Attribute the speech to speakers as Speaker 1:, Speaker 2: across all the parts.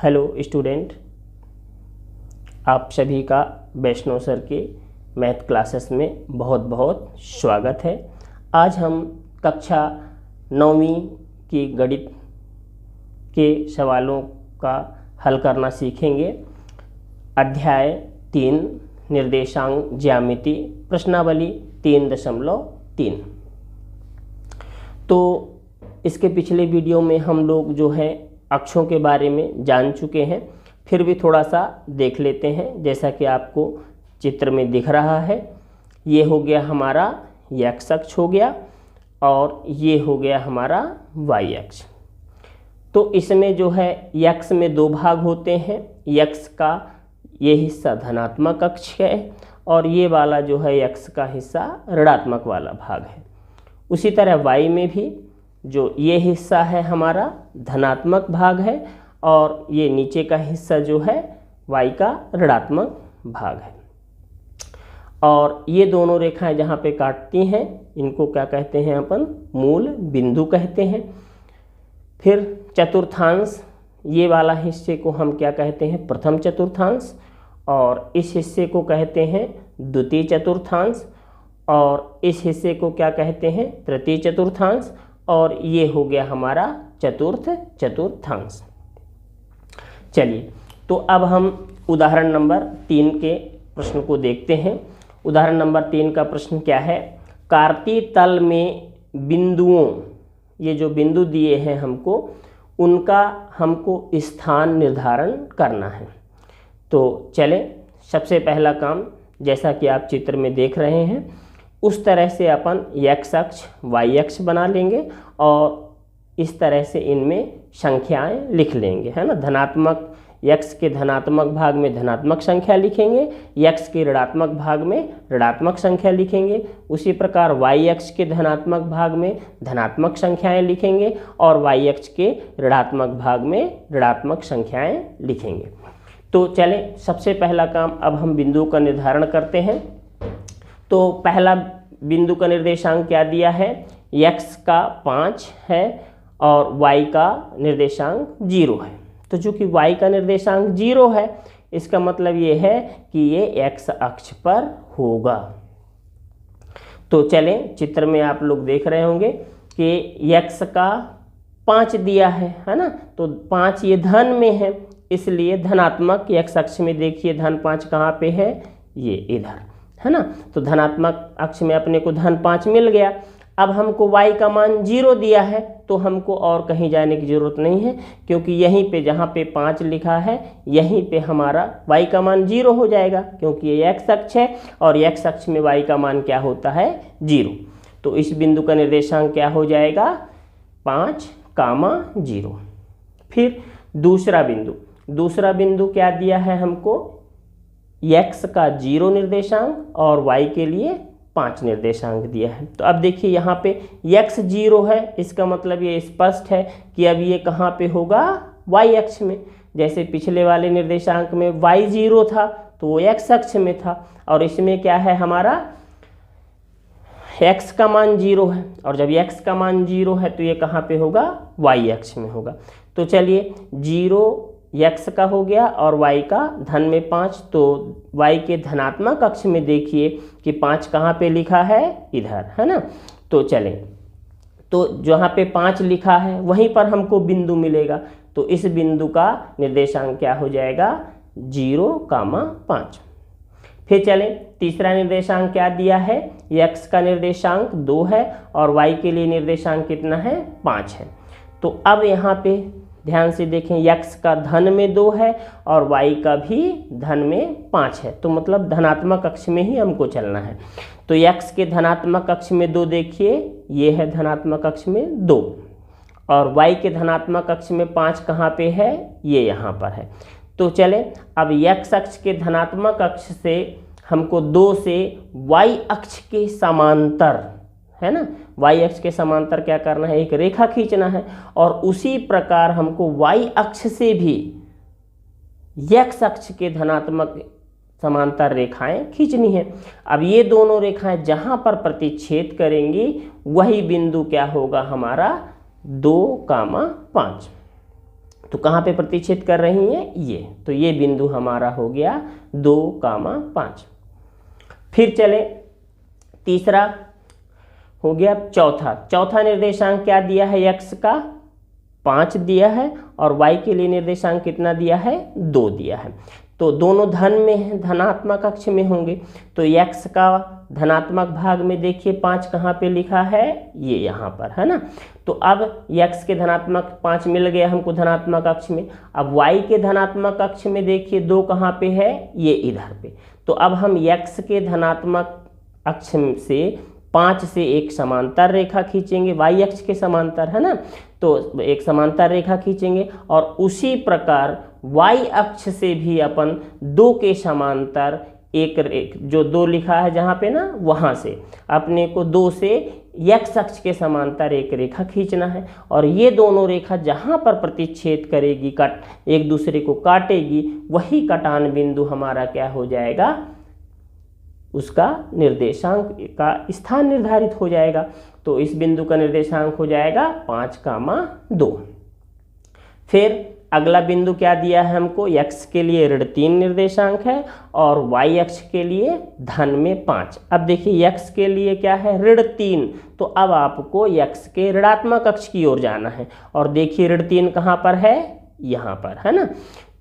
Speaker 1: Hello student, आप सभी का वैष्णव सर के मैथ क्लासेस में बहुत बहुत स्वागत है। आज हम कक्षा 9वीं की गणित के सवालों का हल करना सीखेंगे। अध्याय 3 निर्देशांक ज्यामिति प्रश्नावली 3.3। तो इसके पिछले वीडियो में हम लोग जो है अक्षों के बारे में जान चुके हैं, फिर भी थोड़ा सा देख लेते हैं। जैसा कि आपको चित्र में दिख रहा है, ये हो गया हमारा x अक्ष हो गया और ये हो गया हमारा y अक्ष। तो इसमें जो है x में दो भाग होते हैं। x का ये हिस्सा धनात्मक अक्ष है और ये वाला जो है x का हिस्सा ऋणात्मक वाला भाग है। उसी तरह y में भी जो ये हिस्सा है हमारा धनात्मक भाग है और ये नीचे का हिस्सा जो है y का ऋणात्मक भाग है। और ये दोनों रेखाएं जहाँ पे काटती हैं इनको क्या कहते हैं अपन? मूल बिंदु कहते हैं। फिर चतुर्थांश, ये वाला हिस्से को हम क्या कहते हैं? प्रथम चतुर्थांश। और इस हिस्से को कहते हैं द्वितीय चतुर्थांश और इस हिस्से को क्या कहते हैं? तृतीय चतुर्थांश। और ये हो गया हमारा चतुर्थ चतुर्थांश। चलिए, तो अब हम उदाहरण नंबर 3 के प्रश्न को देखते हैं। उदाहरण नंबर 3 का प्रश्न क्या है? कार्तीय तल में बिंदुओं, ये जो बिंदु दिए हैं हमको, उनका हमको स्थान निर्धारण करना है। तो चले, सबसे पहला काम जैसा कि आप चित्र में देख रहे हैं उस तरह से अपन x अक्ष y अक्ष बना लेंगे और इस तरह से इनमें संख्याएं लिख लेंगे, है ना। धनात्मक x के धनात्मक भाग में धनात्मक संख्या लिखेंगे, x के ऋणात्मक भाग में ऋणात्मक संख्या लिखेंगे। उसी प्रकार y अक्ष के धनात्मक भाग में धनात्मक संख्याएं लिखेंगे और y अक्ष के ऋणात्मक भाग में ऋणात्मक संख्याएं लिखेंगे। तो चलें, सबसे पहला काम अब हम बिंदुओं का निर्धारण करते हैं। तो पहला बिंदु का निर्देशांक क्या दिया है? x का 5 है और y का निर्देशांक 0 है। तो चूंकि y का निर्देशांक 0 है, इसका मतलब ये है कि ये x अक्ष पर होगा। तो चलें, चित्र में आप लोग देख रहे होंगे कि x का 5 दिया है ना। तो 5 ये धन में है, इसलिए धनात्मक x अक्ष में देखिए धन 5 कहाँ पे है? ये इधर, है ना। तो धनात्मक अक्ष में अपने को धन 5 मिल गया। अब हमको y का मान 0 दिया है, तो हमको और कहीं जाने की ज़रूरत नहीं है, क्योंकि यहीं पे जहाँ पे 5 लिखा है यहीं पे हमारा y का मान 0 हो जाएगा, क्योंकि ये x अक्ष है और x अक्ष में y का मान क्या होता है? 0। तो इस बिंदु का निर्देशांक क्या हो जाएगा? 5, 0। फिर दूसरा बिंदु क्या दिया है हमको? x का 0 निर्देशांक और y के लिए 5 निर्देशांक दिया है। तो अब देखिए यहाँ पे x 0 है, इसका मतलब ये स्पष्ट है कि अब ये कहाँ पे होगा? y अक्ष में। जैसे पिछले वाले निर्देशांक में y 0 था तो वो x अक्ष में था, और इसमें क्या है हमारा? x का मान 0 है, और जब x का मान 0 है तो ये कहाँ पे होगा? y अक्ष में होगा। तो चलिए, 0 x का हो गया और y का धन में 5, तो y के धनात्मक अक्ष में देखिए कि 5 कहाँ पे लिखा है? इधर, है ना। तो चलें, तो जहाँ पे 5 लिखा है वहीं पर हमको बिंदु मिलेगा, तो इस बिंदु का निर्देशांक क्या हो जाएगा? 0, 5। फिर चलें, तीसरा निर्देशांक क्या दिया है? x का निर्देशांक 2 है और y के लिए निर्देशांक कितना है? 5 है। तो अब यहाँ पे ध्यान से देखें, x का धन में 2 है और y का भी धन में 5 है, तो मतलब धनात्मक अक्ष में ही हमको चलना है। तो x के धनात्मक अक्ष में 2 देखिए, ये है धनात्मक अक्ष में 2, और y के धनात्मक अक्ष में 5 कहाँ पे है? ये यहाँ पर है। तो चले, अब x अक्ष के धनात्मक अक्ष से हमको 2 से y अक्ष के समांतर, है ना, y अक्ष के समांतर क्या करना है? एक रेखा खींचना है। और उसी प्रकार हमको y अक्ष से भी x अक्ष के धनात्मक समांतर रेखाएं खींचनी है। अब ये दोनों रेखाएं जहां पर प्रतिच्छेद करेंगी वही बिंदु क्या होगा हमारा? 2, 5। तो कहाँ पे प्रतिच्छेद कर रही हैं ये, तो ये बिंदु हमारा हो गया 2,5। फिर चले तीसरा हो गया चौथा निर्देशांक क्या दिया है, x का 5 दिया है और y के लिए निर्देशांक कितना दिया है, 2 दिया है। तो दोनों धन में है, धनात्मक अक्ष में होंगे। तो x का धनात्मक भाग में देखिए 5 कहाँ पे लिखा है, ये यहाँ पर है ना। तो अब x के धनात्मक 5 मिल गया हमको धनात्मक अक्ष में। अब y के धनात्मक अक्ष में देखिए 2 कहाँ पे है, ये इधर पे। तो अब हम x के धनात्मक अक्ष से 5 से एक समांतर रेखा खींचेंगे, y अक्ष के समांतर है ना। तो एक समांतर रेखा खींचेंगे और उसी प्रकार y अक्ष से भी अपन 2 के समांतर एक जो 2 लिखा है जहाँ पे ना, वहाँ से अपने को 2 से x अक्ष के समांतर एक रेखा खींचना है। और ये दोनों रेखा जहाँ पर प्रतिच्छेद करेगी, एक दूसरे को काटेगी, वही कटान बिंदु हमारा क्या हो जाएगा, उसका निर्देशांक का स्थान निर्धारित हो जाएगा। तो इस बिंदु का निर्देशांक हो जाएगा 5,2। फिर अगला बिंदु क्या दिया है हमको, x के लिए ऋण 3 निर्देशांक है और y अक्ष के लिए धन में 5। अब देखिए x के लिए क्या है, ऋण 3। तो अब आपको x के ऋणात्मक अक्ष की ओर जाना है और देखिए ऋण 3 कहाँ पर है, यहाँ पर है ना।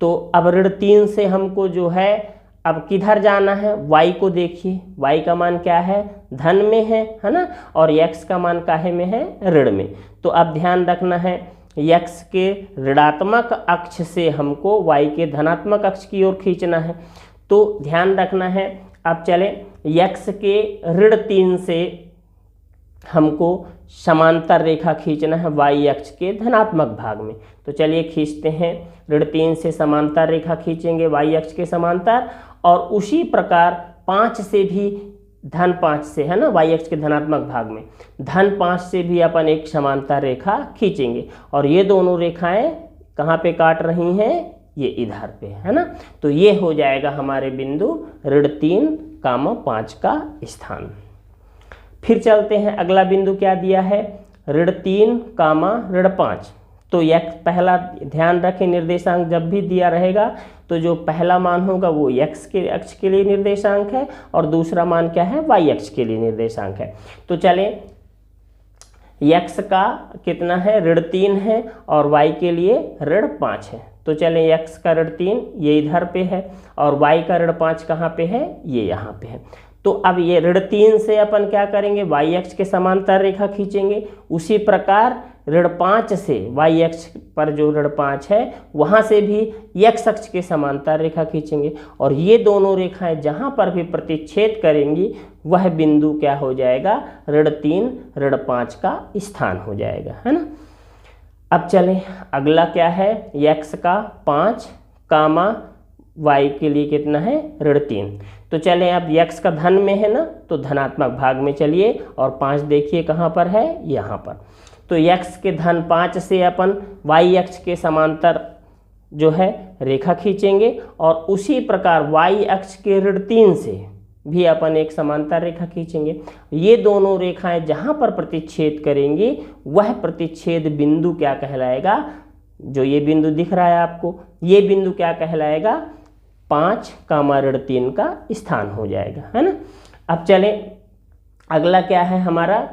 Speaker 1: तो अब ऋण 3 से हमको जो है अब किधर जाना है, y को देखिए, y का मान क्या है, धन में है ना, और x का मान काहे में है, ऋण में। तो अब ध्यान रखना है x के ऋणात्मक अक्ष से हमको y के धनात्मक अक्ष की ओर खींचना है। तो ध्यान रखना है, अब चले x के ऋण 3 से हमको समांतर रेखा खींचना है y अक्ष के धनात्मक भाग में। तो चलिए खींचते हैं, ऋण 3 से समांतर रेखा खींचेंगे y अक्ष के समांतर, और उसी प्रकार 5 से भी धन 5 से है ना, y अक्ष के धनात्मक भाग में धन 5 से भी अपन एक समांतर रेखा खींचेंगे। और ये दोनों रेखाएं कहाँ पे काट रही हैं, ये इधर पे है ना। तो ये हो जाएगा हमारे बिंदु ऋण 3,5 का स्थान। फिर चलते हैं, अगला बिंदु क्या दिया है, ऋण 3,5। तो यह पहला ध्यान रखें, निर्देशांक जब भी दिया रहेगा तो जो पहला मान होगा वो x के अक्ष के लिए निर्देशांक है और दूसरा मान क्या है, y अक्ष के लिए निर्देशांक है। तो चलें, x का कितना है, ऋण 3 है और y के लिए ऋण 5 है। तो चलें, x का ऋण 3 ये इधर पे है और y का ऋण 5 कहाँ पे है, ये यहाँ पे है। तो अब ये ऋण 3 से अपन क्या करेंगे, y अक्ष के समांतर रेखा खींचेंगे। उसी प्रकार ऋण 5 से y अक्ष पर जो ऋण 5 है वहाँ से भी x अक्ष के समांतर रेखा खींचेंगे और ये दोनों रेखाएं जहाँ पर भी प्रतिच्छेद करेंगी वह बिंदु क्या हो जाएगा, ऋण 3 ऋण 5 का स्थान हो जाएगा, है ना। अब चलें, अगला क्या है, x का 5 कामा y के लिए कितना है, ऋण 3। तो चलें, अब x का धन में है ना, तो धनात्मक भाग में चलिए और 5 देखिए कहाँ पर है, यहाँ पर। तो x के धन 5 से अपन y अक्ष के समांतर जो है रेखा खींचेंगे और उसी प्रकार y अक्ष के ऋण 3 से भी अपन एक समांतर रेखा खींचेंगे। ये दोनों रेखाएं जहाँ पर प्रतिच्छेद करेंगी वह प्रतिच्छेद बिंदु क्या कहलाएगा, जो ये बिंदु दिख रहा है आपको, ये बिंदु क्या कहलाएगा, 5 कामा ऋण 3 का स्थान हो जाएगा, है ना। अब चलें, अगला क्या है हमारा,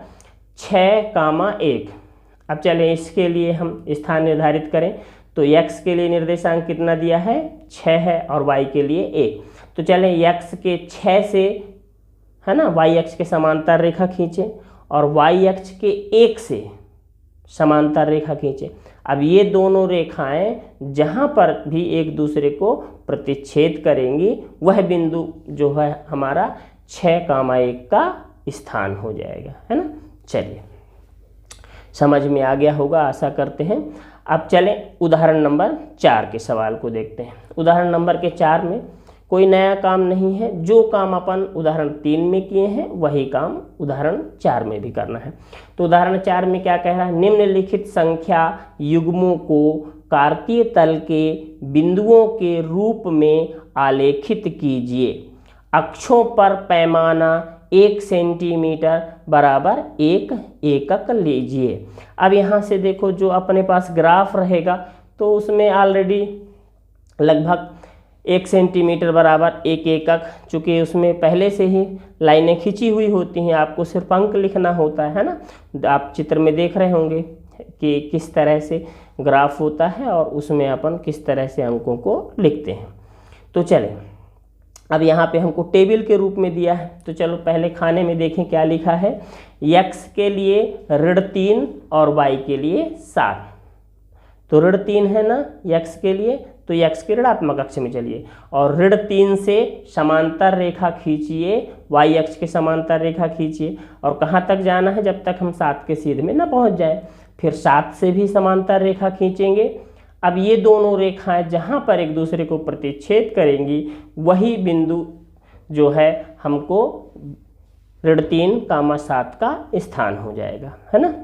Speaker 1: 6 कामा 1। अब चलें, इसके लिए हम स्थान निर्धारित करें। तो x के लिए निर्देशांक कितना दिया है, 6 है और y के लिए 1। तो चलें, x के 6 से है ना y अक्ष के समांतर रेखा खींचें और y अक्ष के 1 से समांतर रेखा खींचें। अब ये दोनों रेखाएं जहाँ पर भी एक दूसरे को प्रतिच्छेद करेंगी वह बिंदु जो है हमारा 6 कामा 1 का स्थान हो जाएगा, है ना। चलिए, समझ में आ गया होगा आशा करते हैं। अब चलें उदाहरण नंबर 4 के सवाल को देखते हैं। उदाहरण नंबर के 4 में कोई नया काम नहीं है, जो काम अपन उदाहरण 3 में किए हैं वही काम उदाहरण 4 में भी करना है। तो उदाहरण 4 में क्या कह रहा है, निम्नलिखित संख्या युग्मों को कार्तीय तल के बिंदुओं के रूप में आलेखित कीजिए। अक्षों पर पैमाना 1 सेंटीमीटर बराबर 1 एकक लीजिए। अब यहाँ से देखो, जो अपने पास ग्राफ रहेगा तो उसमें ऑलरेडी लगभग 1 सेंटीमीटर बराबर 1 एकक, चूँकि उसमें पहले से ही लाइनें खींची हुई होती हैं, आपको सिर्फ अंक लिखना होता है ना। आप चित्र में देख रहे होंगे कि किस तरह से ग्राफ होता है और उसमें अपन किस तरह से अंकों को लिखते हैं। तो चलें, अब यहाँ पे हमको टेबल के रूप में दिया है, तो चलो पहले खाने में देखें क्या लिखा है। x के लिए -3 और y के लिए 7। तो -3 है ना x के लिए, तो x के ऋणात्मक अक्ष में चलिए और -3 से समांतर रेखा खींचिए, y अक्ष के समांतर रेखा खींचिए और कहाँ तक जाना है, जब तक हम 7 के सीध में ना पहुँच जाए। फिर 7 से भी समांतर रेखा खींचेंगे। अब ये दोनों रेखाएं जहाँ पर एक दूसरे को प्रतिच्छेद करेंगी वही बिंदु जो है हमको -3, 7 का स्थान हो जाएगा, है ना।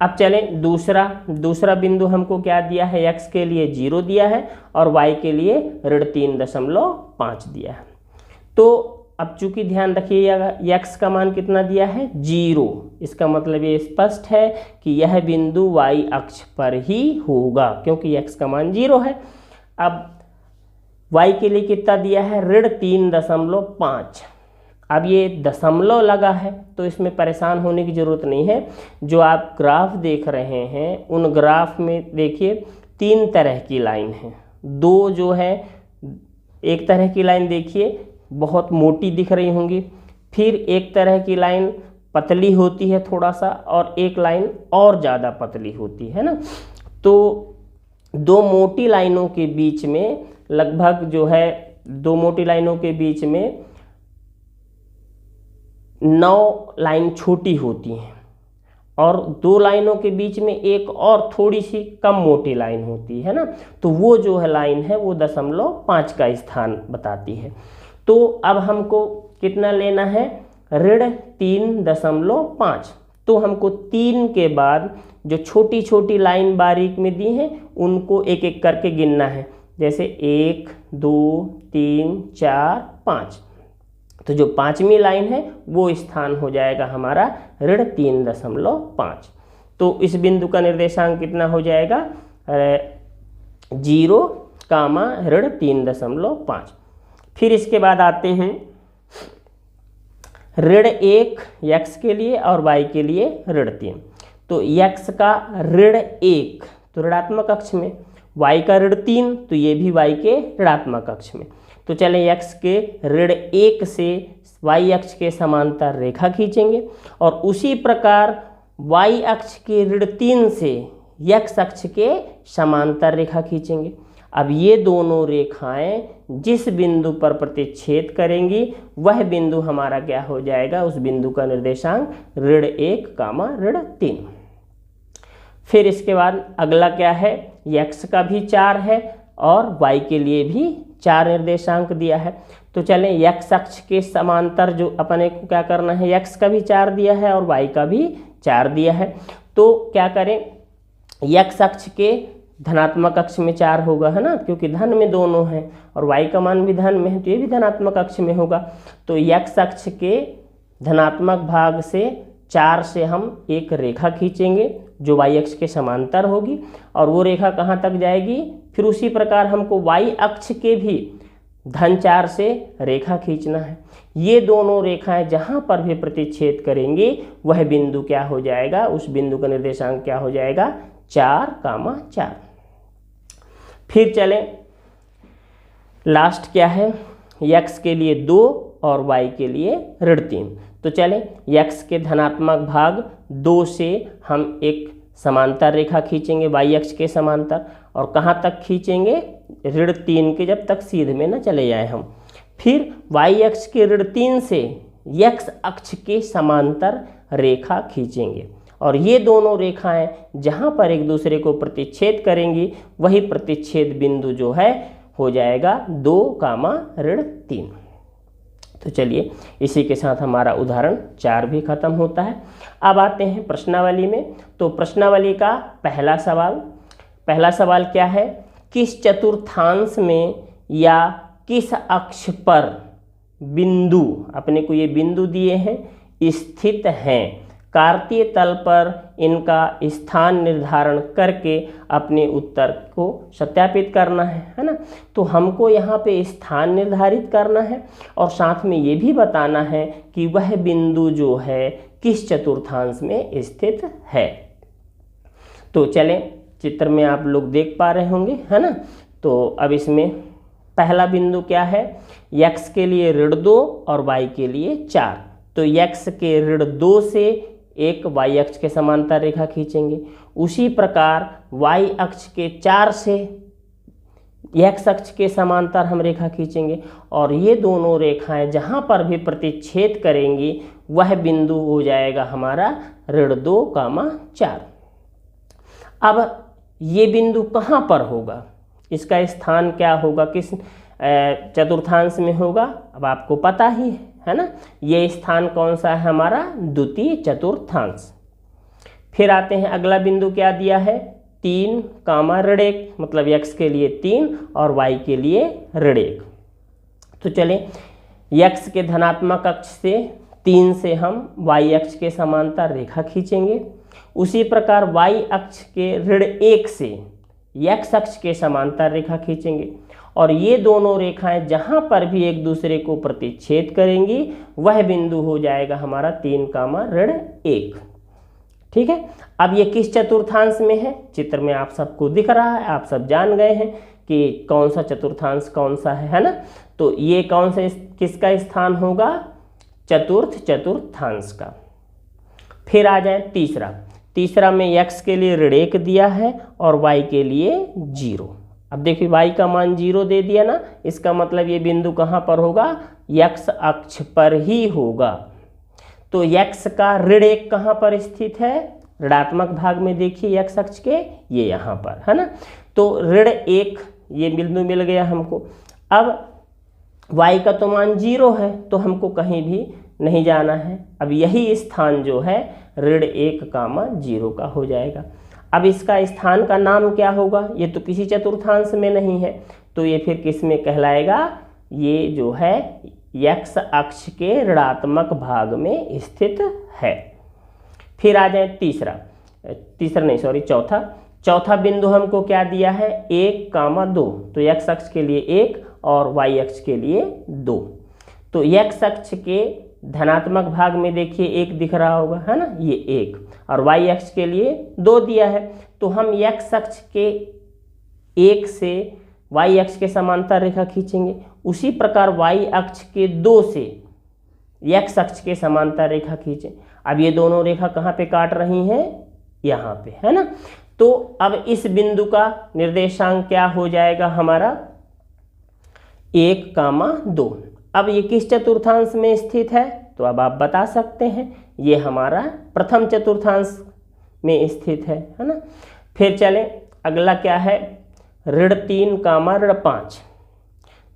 Speaker 1: अब चलें दूसरा बिंदु हमको क्या दिया है, x के लिए 0 दिया है और y के लिए -3.5 दिया है। तो अब चूंकि ध्यान रखिएगा x का मान कितना दिया है, 0, इसका मतलब ये स्पष्ट है कि यह बिंदु y अक्ष पर ही होगा क्योंकि x का मान 0 है। अब y के लिए कितना दिया है, -3.5। अब ये दशमलव लगा है तो इसमें परेशान होने की ज़रूरत नहीं है। जो आप ग्राफ देख रहे हैं उन ग्राफ में देखिए 3 तरह की लाइन है। 2 जो है, एक तरह की लाइन देखिए बहुत मोटी दिख रही होंगी, फिर एक तरह की लाइन पतली होती है थोड़ा सा और एक लाइन और ज़्यादा पतली होती है ना। तो 2 मोटी लाइनों के बीच में लगभग जो है 2 मोटी लाइनों के बीच में 9 लाइन छोटी होती हैं और 2 लाइनों के बीच में एक और थोड़ी सी कम मोटी लाइन होती है ना। तो वो जो है लाइन है वो 0.5 का स्थान बताती है। तो अब हमको कितना लेना है, -3.5। तो हमको 3 के बाद जो छोटी छोटी लाइन बारीक में दी हैं उनको एक एक करके गिनना है, जैसे 1 2 3 4 5। तो जो 5वीं लाइन है वो स्थान हो जाएगा हमारा -3.5। तो इस बिंदु का निर्देशांक कितना हो जाएगा, 0, -3.5। फिर इसके बाद आते हैं -1 x के लिए और y के लिए -3। तो x का -1 तो ऋणात्मक अक्ष में, y का -3 तो ये भी y के ऋणात्मक अक्ष में। तो चलें x के -1 से y अक्ष के समांतर रेखा खींचेंगे और उसी प्रकार y अक्ष के -3 से x अक्ष के समांतर रेखा खींचेंगे। अब ये दोनों रेखाएं जिस बिंदु पर प्रतिच्छेद करेंगी वह बिंदु हमारा क्या हो जाएगा, उस बिंदु का निर्देशांक -1, -3। फिर इसके बाद अगला क्या है, x का भी 4 है और y के लिए भी 4 निर्देशांक दिया है। तो चलें x अक्ष के समांतर जो अपने को क्या करना है, x का भी 4 दिया है और y का भी 4 दिया है। तो क्या करें, x अक्ष के धनात्मक अक्ष में 4 होगा, है ना, क्योंकि धन में दोनों हैं और y का मान भी धन में है तो ये भी धनात्मक अक्ष में होगा। तो x अक्ष के धनात्मक भाग से 4 से हम एक रेखा खींचेंगे जो y अक्ष के समांतर होगी और वो रेखा कहाँ तक जाएगी। फिर उसी प्रकार हमको y अक्ष के भी -4 से रेखा खींचना है। ये दोनों रेखाएं जहाँ पर भी प्रतिच्छेद करेंगी वह बिंदु क्या हो जाएगा, उस बिंदु का निर्देशांक क्या हो जाएगा, 4, 4। फिर चलें लास्ट क्या है, x के लिए 2 और y के लिए -3। तो चलें x के धनात्मक भाग 2 से हम एक समांतर रेखा खींचेंगे y अक्ष के समांतर और कहाँ तक खींचेंगे, -3 के, जब तक सीध में न चले जाएं हम। फिर y अक्ष के -3 से x अक्ष के समांतर रेखा खींचेंगे और ये दोनों रेखाएं जहाँ पर एक दूसरे को प्रतिच्छेद करेंगी वही प्रतिच्छेद बिंदु जो है हो जाएगा 2, 3। तो चलिए इसी के साथ हमारा उदाहरण 4 भी खत्म होता है। अब आते हैं प्रश्नावली में। तो प्रश्नावली का पहला सवाल क्या है, किस चतुर्थांश में या किस अक्ष पर बिंदु, अपने को ये बिंदु दिए हैं, स्थित हैं, कार्तीय तल पर इनका स्थान निर्धारण करके अपने उत्तर को सत्यापित करना है ना। तो हमको यहाँ पे स्थान निर्धारित करना है और साथ में ये भी बताना है कि वह बिंदु जो है किस चतुर्थांश में स्थित है। तो चलें, चित्र में आप लोग देख पा रहे होंगे, है ना। तो अब इसमें पहला बिंदु क्या है, x के लिए -2 और y के लिए 4। तो x के -2 से एक y अक्ष के समांतर रेखा खींचेंगे। उसी प्रकार y अक्ष के 4 से x अक्ष के समांतर हम रेखा खींचेंगे और ये दोनों रेखाएं जहां पर भी प्रतिच्छेद करेंगी वह बिंदु हो जाएगा हमारा -2, 4। अब ये बिंदु कहां पर होगा, इसका स्थान क्या होगा, किस चतुर्थांश में होगा, अब आपको पता ही है ना। ये स्थान कौन सा है हमारा, द्वितीय चतुर्थांश। फिर आते हैं अगला बिंदु क्या दिया है, 3, -1, मतलब x के लिए 3 और y के लिए -1। तो चलें, x के धनात्मक अक्ष से 3 से हम y अक्ष के समांतर रेखा खींचेंगे। उसी प्रकार y अक्ष के -1 से x अक्ष के समांतर रेखा खींचेंगे और ये दोनों रेखाएं जहां पर भी एक दूसरे को प्रतिच्छेद करेंगी वह बिंदु हो जाएगा हमारा 3, 1। ठीक है। अब ये किस चतुर्थांश में है, चित्र में आप सबको दिख रहा है, आप सब जान गए हैं कि कौन सा चतुर्थांश कौन सा है ना। तो ये कौन सा किसका स्थान होगा, चतुर्थांश का। फिर आ जाए तीसरा में x के लिए ऋण दिया है और y के लिए 0। अब देखिए y का मान 0 दे दिया ना, इसका मतलब ये बिंदु कहाँ पर होगा, x अक्ष पर ही होगा। तो x का ऋण कहाँ पर स्थित है, ऋणात्मक भाग में देखिए x अक्ष के, ये यहाँ पर है ना। तो ऋण 1 ये बिंदु मिल गया हमको। अब y का तो मान 0 है तो हमको कहीं भी नहीं जाना है। अब यही स्थान जो है ऋण 1, 0 का हो जाएगा। अब इसका स्थान का नाम क्या होगा, ये तो किसी चतुर्थांश में नहीं है तो ये फिर किस में कहलाएगा, ये जो है x अक्ष के ऋणात्मक भाग में स्थित है। फिर आ जाए चौथा बिंदु हमको क्या दिया है, 1, 2। तो x अक्ष के लिए 1 और y अक्ष के लिए 2। तो x अक्ष के धनात्मक भाग में देखिए 1 दिख रहा होगा, है ना, ये 1 और y अक्ष के लिए 2 दिया है। तो हम x अक्ष के 1 से y अक्ष के समांतर रेखा खींचेंगे। उसी प्रकार y अक्ष के 2 से x अक्ष के समांतर रेखा खींचें। अब ये दोनों रेखा कहाँ पे काट रही हैं, यहाँ पे, है ना। तो अब इस बिंदु का निर्देशांक क्या हो जाएगा हमारा, 1, 2। अब ये किस चतुर्थांश में स्थित है, तो अब आप बता सकते हैं ये हमारा प्रथम चतुर्थांश में स्थित है ना। फिर चलें, अगला क्या है, ऋण 3, 5।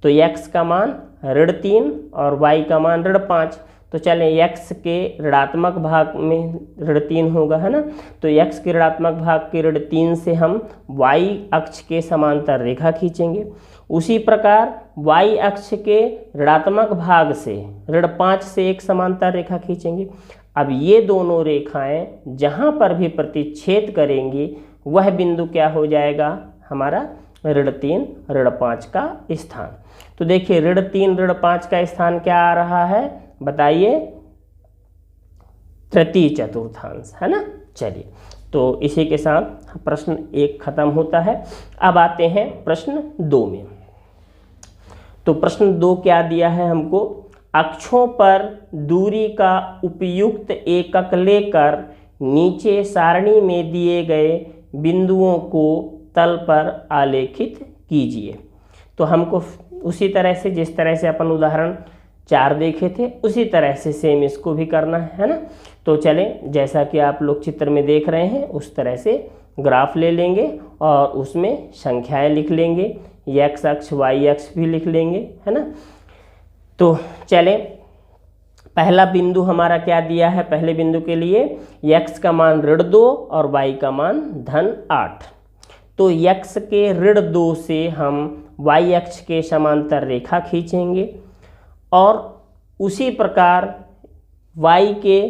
Speaker 1: तो x का मान ऋण 3 और y का मान ऋण 5। तो चलें, x के ऋणात्मक भाग में ऋण 3 होगा, है ना। तो x के ऋणात्मक भाग के ऋण 3 से हम y अक्ष के समांतर रेखा खींचेंगे। उसी प्रकार y अक्ष के ऋणात्मक भाग से ऋण 5 से एक समांतर रेखा खींचेंगे। अब ये दोनों रेखाएं जहां पर भी प्रतिच्छेद करेंगी वह बिंदु क्या हो जाएगा हमारा, ऋण 3, ऋण 5 का स्थान। तो देखिए ऋण 3, ऋण 5 का स्थान क्या आ रहा है, बताइए, तृतीय चतुर्थांश, है ना। चलिए, तो इसी के साथ प्रश्न 1 खत्म होता है। अब आते हैं प्रश्न 2 में। तो प्रश्न 2 क्या दिया है हमको, अक्षों पर दूरी का उपयुक्त एकक लेकर नीचे सारणी में दिए गए बिंदुओं को तल पर आलेखित कीजिए। तो हमको उसी तरह से जिस तरह से अपन उदाहरण 4 देखे थे उसी तरह से सेम इसको भी करना है ना। तो चलें, जैसा कि आप लोग चित्र में देख रहे हैं उस तरह से ग्राफ ले लेंगे और उसमें संख्याएं लिख लेंगे, x अक्ष y अक्ष भी लिख लेंगे, है ना। तो चलें, पहला बिंदु हमारा क्या दिया है, पहले बिंदु के लिए x का मान ऋण 2 और y का मान धन 8। तो x के ऋण 2 से हम y अक्ष के समांतर रेखा खींचेंगे और उसी प्रकार y के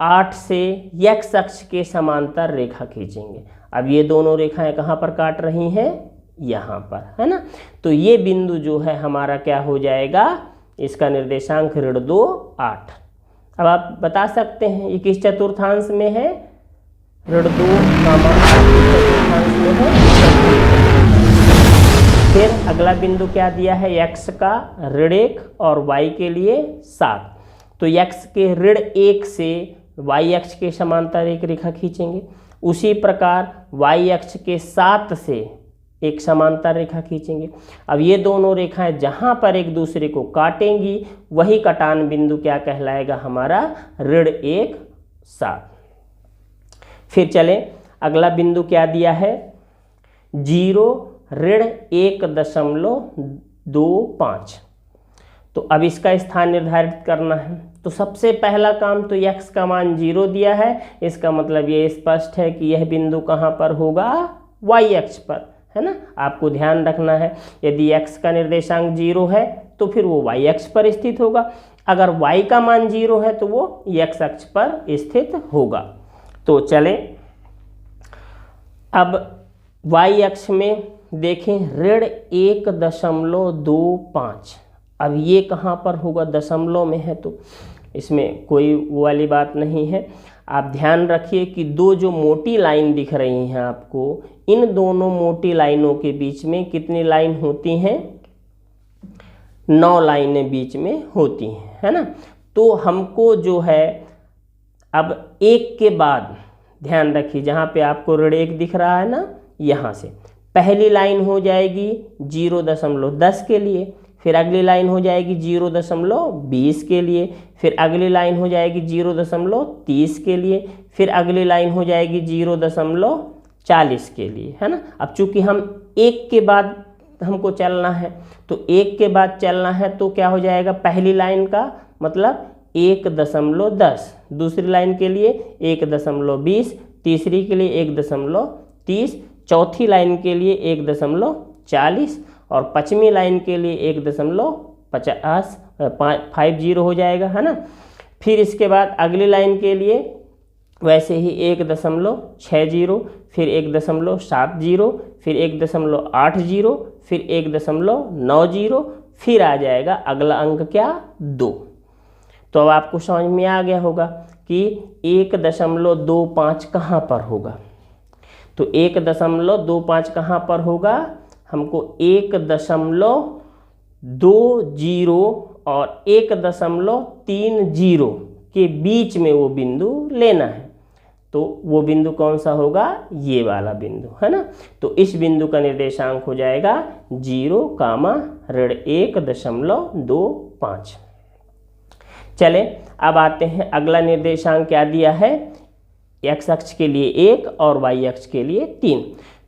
Speaker 1: 8 से x अक्ष के समांतर रेखा खींचेंगे। अब ये दोनों रेखाएं कहाँ पर काट रही हैं, यहाँ पर, है ना। तो ये बिंदु जो है हमारा क्या हो जाएगा, इसका निर्देशांक ऋण 2 8। अब आप बता सकते हैं ये किस चतुर्थांश में है, ऋण 2 चतुर्थांश में है। फिर अगला बिंदु क्या दिया है, x का ऋण 1 और y के लिए 7। तो x के ऋण 1 से y अक्ष के समांतर एक रेखा खींचेंगे। उसी प्रकार y अक्ष के 7 से एक समांतर रेखा खींचेंगे। अब ये दोनों रेखाएं जहां पर एक दूसरे को काटेंगी वही कटान बिंदु क्या कहलाएगा, हमारा ऋण 1 7। फिर चले अगला बिंदु क्या दिया है, 0 ऋण 1.25। तो अब इसका स्थान निर्धारित करना है। तो सबसे पहला काम तो x का मान 0 दिया है, इसका मतलब ये स्पष्ट है कि यह बिंदु कहाँ पर होगा, y अक्ष पर, है ना। आपको ध्यान रखना है यदि x का निर्देशांक 0 है तो फिर वो y अक्ष पर स्थित होगा, अगर y का मान 0 है तो वो x अक्ष पर स्थित होगा। तो चले अब y अक्ष में देखें ऋण 1.25। अब ये कहाँ पर होगा, दशमलव में है तो इसमें कोई वो वाली बात नहीं है। आप ध्यान रखिए कि दो जो मोटी लाइन दिख रही हैं आपको, इन दोनों मोटी लाइनों के बीच में कितनी लाइन होती हैं, 9 लाइनें बीच में होती हैं, है ना। तो हमको जो है अब एक के बाद ध्यान रखिए, जहाँ पे आपको ऋण 1 दिख रहा है ना, यहाँ से पहली लाइन हो जाएगी 0.10 के लिए, फिर अगली लाइन हो जाएगी 0.20 के लिए, फिर अगली लाइन हो जाएगी 0.30 के लिए, फिर अगली लाइन हो जाएगी 0.40 के लिए, है ना। अब चूंकि हम एक के बाद हमको चलना है तो एक के बाद चलना है तो क्या हो जाएगा, पहली लाइन का मतलब 1.10, दूसरी लाइन के लिए 1.20, तीसरी के लिए 1.30, चौथी लाइन के लिए 1.40 और पांचवी लाइन के लिए 1.50 हो जाएगा, है ना। फिर इसके बाद अगली लाइन के लिए वैसे ही 1.60, फिर 1.70, फिर 1.80, फिर 1.90, फिर आ जाएगा अगला अंक क्या, 2। तो अब आपको समझ में आ गया होगा कि 1.25 कहाँ पर होगा। तो 1.25 कहाँ पर होगा, हमको 1.20 और 1.30 के बीच में वो बिंदु लेना है। तो वो बिंदु कौन सा होगा, ये वाला बिंदु, है ना। तो इस बिंदु का निर्देशांक हो जाएगा 0, ऋण 1.25। चले अब आते हैं अगला निर्देशांक क्या दिया है, x अक्ष के लिए 1 और y अक्ष के लिए 3।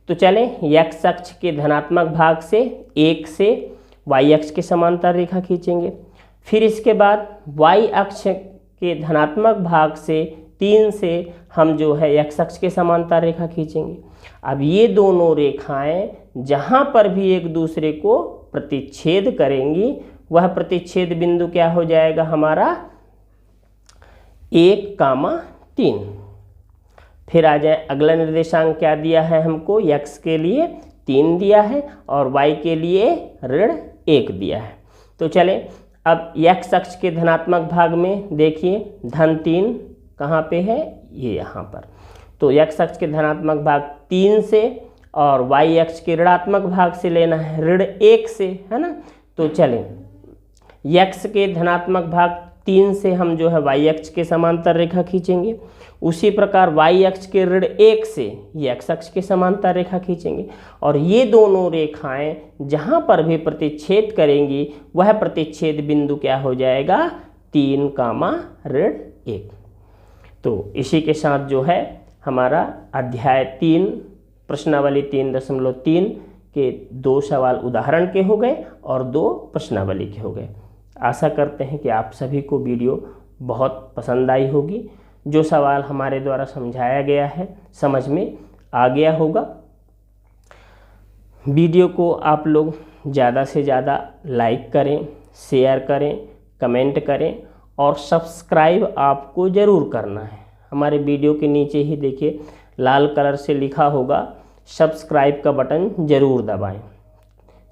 Speaker 1: तो चले x अक्ष के धनात्मक भाग से 1 से y अक्ष के समांतर रेखा खींचेंगे। फिर इसके बाद y अक्ष के धनात्मक भाग से 3 से हम जो है x अक्ष के समांतर रेखा खींचेंगे। अब ये दोनों रेखाएं जहाँ पर भी एक दूसरे को प्रतिच्छेद करेंगी वह प्रतिच्छेद बिंदु क्या हो जाएगा, हमारा 1, 3। फिर आ जाए अगला निर्देशांक क्या दिया है हमको, x के लिए 3 दिया है और y के लिए ऋण 1 दिया है। तो चले अब x अक्ष के धनात्मक भाग में देखिए (3) कहाँ पे है, ये यहाँ पर। तो x अक्ष के धनात्मक भाग 3 से और y अक्ष के ऋणात्मक भाग से लेना है ऋण 1 से, है ना। तो चलें x के धनात्मक भाग 3 से हम जो है y अक्ष के समांतर रेखा खींचेंगे। उसी प्रकार y अक्ष के ऋण 1 से ये x अक्ष के समांतर रेखा खींचेंगे और ये दोनों रेखाएं जहां पर भी प्रतिच्छेद करेंगी वह प्रतिच्छेद बिंदु क्या हो जाएगा, 3, ऋण 1। तो इसी के साथ जो है हमारा अध्याय 3 प्रश्नावली 3.3 के 2 सवाल उदाहरण के हो गए और 2 प्रश्नावली के हो गए। आशा करते हैं कि आप सभी को वीडियो बहुत पसंद आई होगी। जो सवाल हमारे द्वारा समझाया गया है समझ में आ गया होगा। वीडियो को आप लोग ज़्यादा से ज़्यादा लाइक करें, शेयर करें, कमेंट करें और सब्सक्राइब आपको ज़रूर करना है। हमारे वीडियो के नीचे ही देखिए लाल कलर से लिखा होगा सब्सक्राइब का बटन ज़रूर दबाएं।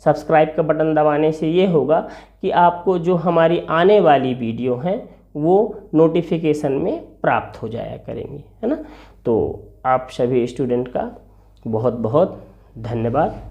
Speaker 1: सब्सक्राइब का बटन दबाने से ये होगा कि आपको जो हमारी आने वाली वीडियो हैं वो नोटिफिकेशन में प्राप्त हो जाया करेंगी, है ना। तो आप सभी स्टूडेंट का बहुत बहुत धन्यवाद।